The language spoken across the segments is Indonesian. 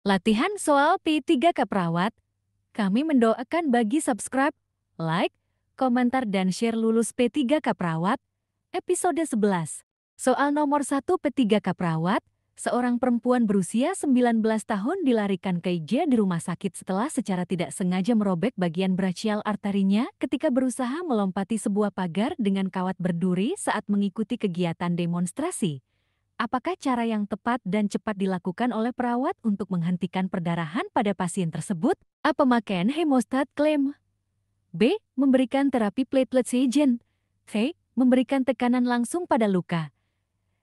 Latihan soal P3K Perawat, kami mendoakan bagi subscribe, like, komentar dan share lulus P3K Perawat, episode 11. Soal nomor 1 P3K Perawat, seorang perempuan berusia 19 tahun dilarikan ke IG di rumah sakit setelah secara tidak sengaja merobek bagian brachial arterinya ketika berusaha melompati sebuah pagar dengan kawat berduri saat mengikuti kegiatan demonstrasi. Apakah cara yang tepat dan cepat dilakukan oleh perawat untuk menghentikan perdarahan pada pasien tersebut? A. Pemakaian hemostat klem. B. Memberikan terapi platelet agent. C. Memberikan tekanan langsung pada luka.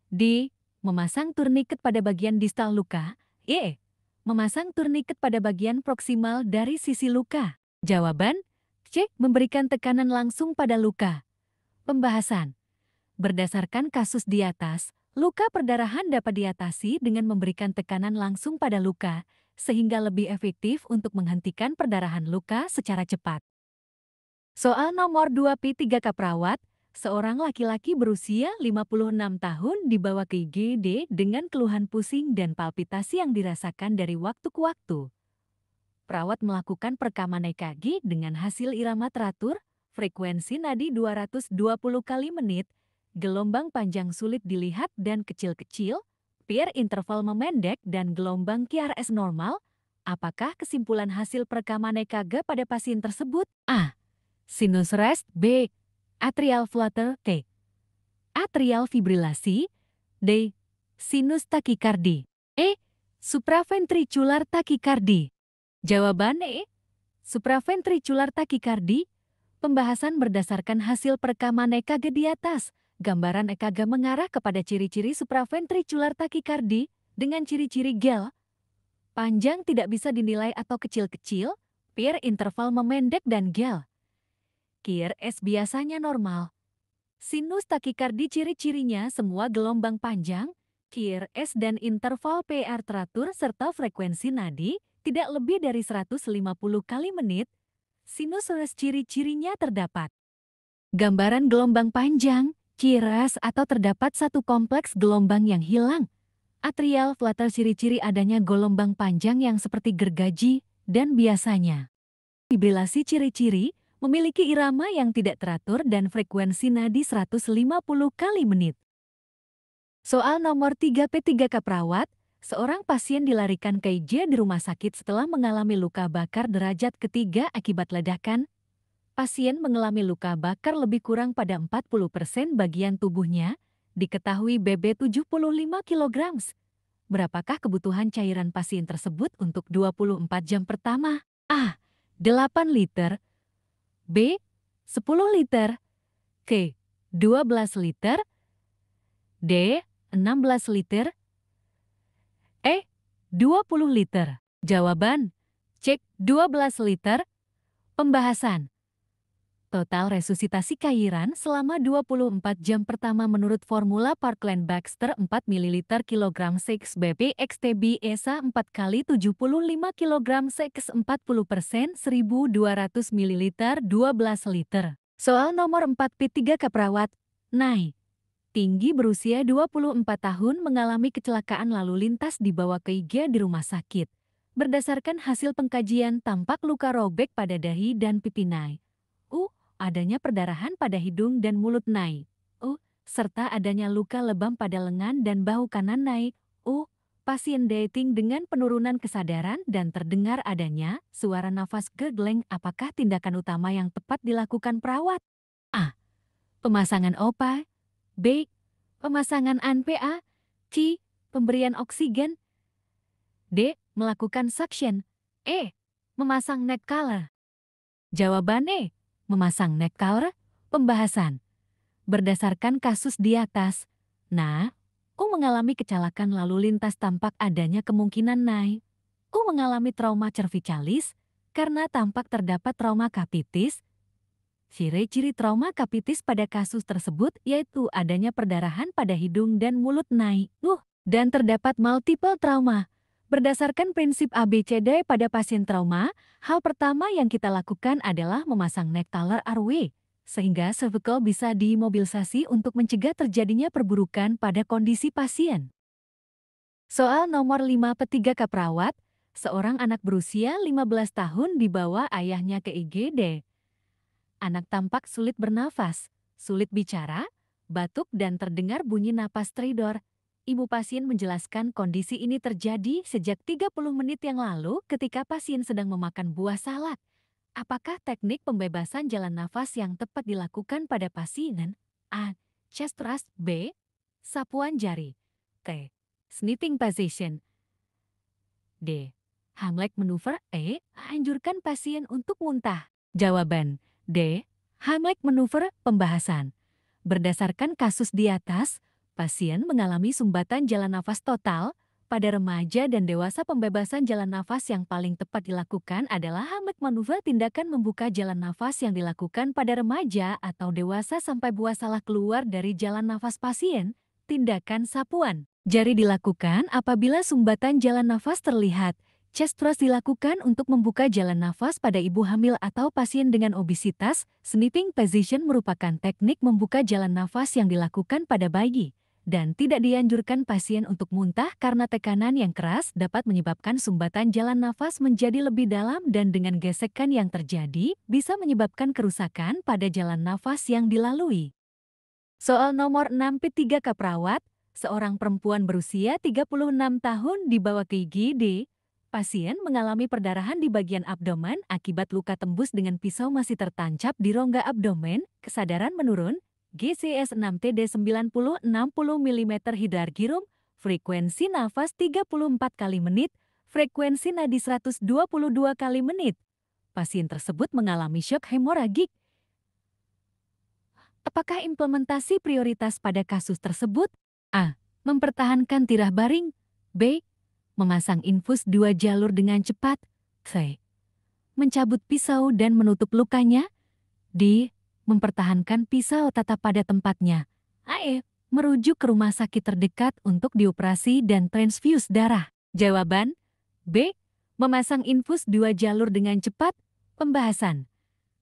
D. Memasang tourniquet pada bagian distal luka. E. Memasang tourniquet pada bagian proksimal dari sisi luka. Jawaban C. Memberikan tekanan langsung pada luka. Pembahasan. Berdasarkan kasus di atas, luka perdarahan dapat diatasi dengan memberikan tekanan langsung pada luka, sehingga lebih efektif untuk menghentikan perdarahan luka secara cepat. Soal nomor 2 P3K Perawat, seorang laki-laki berusia 56 tahun dibawa ke IGD dengan keluhan pusing dan palpitasi yang dirasakan dari waktu ke waktu. Perawat melakukan perekaman EKG dengan hasil irama teratur, frekuensi nadi 220 kali menit, gelombang panjang sulit dilihat dan kecil-kecil, peer interval memendek dan gelombang QRS normal. Apakah kesimpulan hasil perekaman EKG pada pasien tersebut? A. Sinus rest. B. Atrial flutter. C. Atrial fibrilasi. D. Sinus takikardi. E. Supraventricular takikardi. Jawaban E. Supraventricular takikardi. Pembahasan berdasarkan hasil perekaman EKG di atas. Gambaran EKG mengarah kepada ciri-ciri supraventricular takikardi dengan ciri-ciri gel. Panjang tidak bisa dinilai atau kecil-kecil, peer interval memendek dan gel. QRS biasanya normal. Sinus takikardi ciri-cirinya semua gelombang panjang, QRS dan interval PR teratur serta frekuensi nadi tidak lebih dari 150 kali menit. Sinus rest ciri-cirinya terdapat gambaran gelombang panjang, QRS atau terdapat satu kompleks gelombang yang hilang. Atrial flutter ciri-ciri adanya gelombang panjang yang seperti gergaji dan biasanya. Fibrilasi ciri-ciri memiliki irama yang tidak teratur dan frekuensi nadi 150 kali menit. Soal nomor 3 P3K Perawat, seorang pasien dilarikan ke IG di rumah sakit setelah mengalami luka bakar derajat ketiga akibat ledakan. Pasien mengalami luka bakar lebih kurang pada 40% bagian tubuhnya, diketahui BB 75 kg. Berapakah kebutuhan cairan pasien tersebut untuk 24 jam pertama? A. 8 liter. B. 10 liter. C. 12 liter. D. 16 liter. E. 20 liter. Jawaban C. 12 liter. Pembahasan. Total resusitasi cairan selama 24 jam pertama menurut formula Parkland-Baxter 4 ml kg 6 BP XTB ESA 4 kali 75 kg 6 40% 1200 ml 12 liter. Soal nomor 4 P3K Perawat. Nai. Tinggi berusia 24 tahun mengalami kecelakaan lalu lintas dibawa ke IG di rumah sakit. Berdasarkan hasil pengkajian tampak luka robek pada dahi dan pipi Nai. Adanya perdarahan pada hidung dan mulut Nai. Serta adanya luka lebam pada lengan dan bahu kanan Nai. Pasien dating dengan penurunan kesadaran dan terdengar adanya suara nafas gurgling. Apakah tindakan utama yang tepat dilakukan perawat? A. Pemasangan OPA. B. Pemasangan ANPA. C. Pemberian oksigen. D. Melakukan suction. E. Memasang neck collar. Jawaban E. Memasang neck collar. Pembahasan. Berdasarkan kasus di atas, mengalami kecelakaan lalu lintas tampak adanya kemungkinan Nai. Mengalami trauma cervicalis karena tampak terdapat trauma capitis. Ciri-ciri trauma capitis pada kasus tersebut yaitu adanya perdarahan pada hidung dan mulut Nai. Dan terdapat multiple trauma. Berdasarkan prinsip ABCD pada pasien trauma, hal pertama yang kita lakukan adalah memasang neck collar RW, sehingga cervical bisa diimobilisasi untuk mencegah terjadinya perburukan pada kondisi pasien. Soal nomor 5 P3K Perawat, Seorang anak berusia 15 tahun dibawa ayahnya ke IGD. Anak tampak sulit bernafas, sulit bicara, batuk dan terdengar bunyi napas teridor. Ibu pasien menjelaskan kondisi ini terjadi sejak 30 menit yang lalu ketika pasien sedang memakan buah salad. Apakah teknik pembebasan jalan nafas yang tepat dilakukan pada pasien? A. Chest thrust. B. Sapuan jari. T. Sniffing position. D. Heimlich maneuver. E. Anjurkan pasien untuk muntah. Jawaban D. Heimlich maneuver. Pembahasan. Berdasarkan kasus di atas, pasien mengalami sumbatan jalan nafas total. Pada remaja dan dewasa, pembebasan jalan nafas yang paling tepat dilakukan adalah Heimlich maneuver. Tindakan membuka jalan nafas yang dilakukan pada remaja atau dewasa sampai buah salad keluar dari jalan nafas pasien. Tindakan sapuan jari dilakukan apabila sumbatan jalan nafas terlihat. Chest thrust dilakukan untuk membuka jalan nafas pada ibu hamil atau pasien dengan obesitas. Sniffing position merupakan teknik membuka jalan nafas yang dilakukan pada bayi. Dan tidak dianjurkan pasien untuk muntah karena tekanan yang keras dapat menyebabkan sumbatan jalan nafas menjadi lebih dalam dan dengan gesekan yang terjadi bisa menyebabkan kerusakan pada jalan nafas yang dilalui. Soal nomor 6 P3K perawat, seorang perempuan berusia 36 tahun dibawa ke IGD. Pasien mengalami perdarahan di bagian abdomen akibat luka tembus dengan pisau masih tertancap di rongga abdomen, kesadaran menurun, GCS 6TD 90-60 mm hidargirum, frekuensi nafas 34 kali menit, frekuensi nadi 122 kali menit. Pasien tersebut mengalami syok hemoragik. Apakah implementasi prioritas pada kasus tersebut? A. Mempertahankan tirah baring. B. Memasang infus 2 jalur dengan cepat. C. Mencabut pisau dan menutup lukanya. D. Mempertahankan pisau tetap pada tempatnya. A. Merujuk ke rumah sakit terdekat untuk dioperasi dan transfus darah. Jawaban B. Memasang infus 2 jalur dengan cepat. Pembahasan.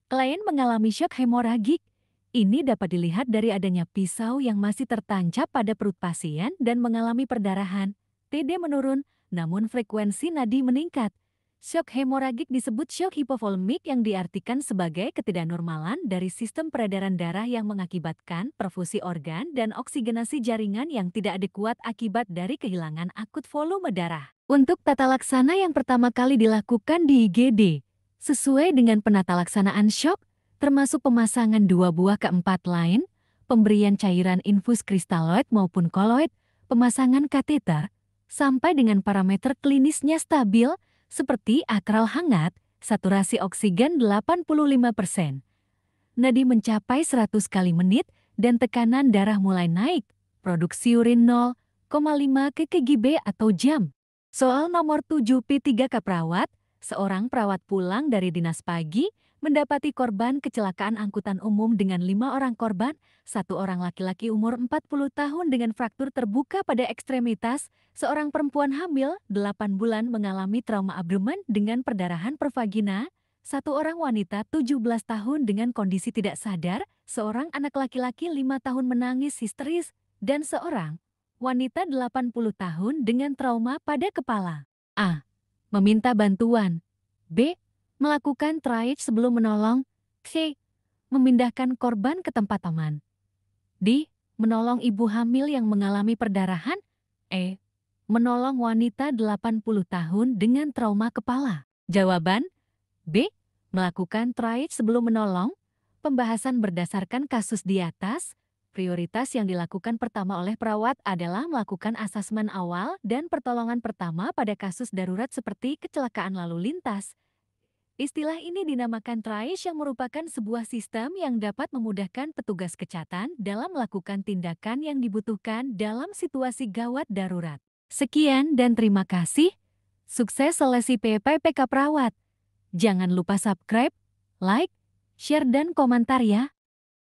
Klien mengalami syok hemoragik. Ini dapat dilihat dari adanya pisau yang masih tertancap pada perut pasien dan mengalami perdarahan. TD menurun, namun frekuensi nadi meningkat. Syok hemoragik disebut syok hipovolemik yang diartikan sebagai ketidaknormalan dari sistem peredaran darah yang mengakibatkan perfusi organ dan oksigenasi jaringan yang tidak adekuat akibat dari kehilangan akut volume darah. Untuk tata laksana yang pertama kali dilakukan di IGD, sesuai dengan penata laksanaan syok, termasuk pemasangan 2 buah keempat lain, pemberian cairan infus kristaloid maupun koloid, pemasangan kateter, sampai dengan parameter klinisnya stabil seperti akral hangat, saturasi oksigen 85%, nadi mencapai 100 kali menit, dan tekanan darah mulai naik, produksi urin 0,5 kg/b atau jam. Soal nomor 7 P3K perawat, seorang perawat pulang dari dinas pagi, mendapati korban kecelakaan angkutan umum dengan 5 orang korban, 1 orang laki-laki umur 40 tahun dengan fraktur terbuka pada ekstremitas, seorang perempuan hamil 8 bulan mengalami trauma abdomen dengan perdarahan pervagina, 1 orang wanita 17 tahun dengan kondisi tidak sadar, seorang anak laki-laki 5 tahun menangis histeris, dan seorang wanita 80 tahun dengan trauma pada kepala. A. Meminta bantuan. B. Melakukan triage sebelum menolong. C. Memindahkan korban ke tempat aman. D. Menolong ibu hamil yang mengalami perdarahan. E. Menolong wanita 80 tahun dengan trauma kepala. Jawaban B. Melakukan triage sebelum menolong. Pembahasan berdasarkan kasus di atas. Prioritas yang dilakukan pertama oleh perawat adalah melakukan asesmen awal dan pertolongan pertama pada kasus darurat seperti kecelakaan lalu lintas. Istilah ini dinamakan triage yang merupakan sebuah sistem yang dapat memudahkan petugas kecatan dalam melakukan tindakan yang dibutuhkan dalam situasi gawat darurat. Sekian dan terima kasih. Sukses seleksi PPPK Perawat. Jangan lupa subscribe, like, share dan komentar ya.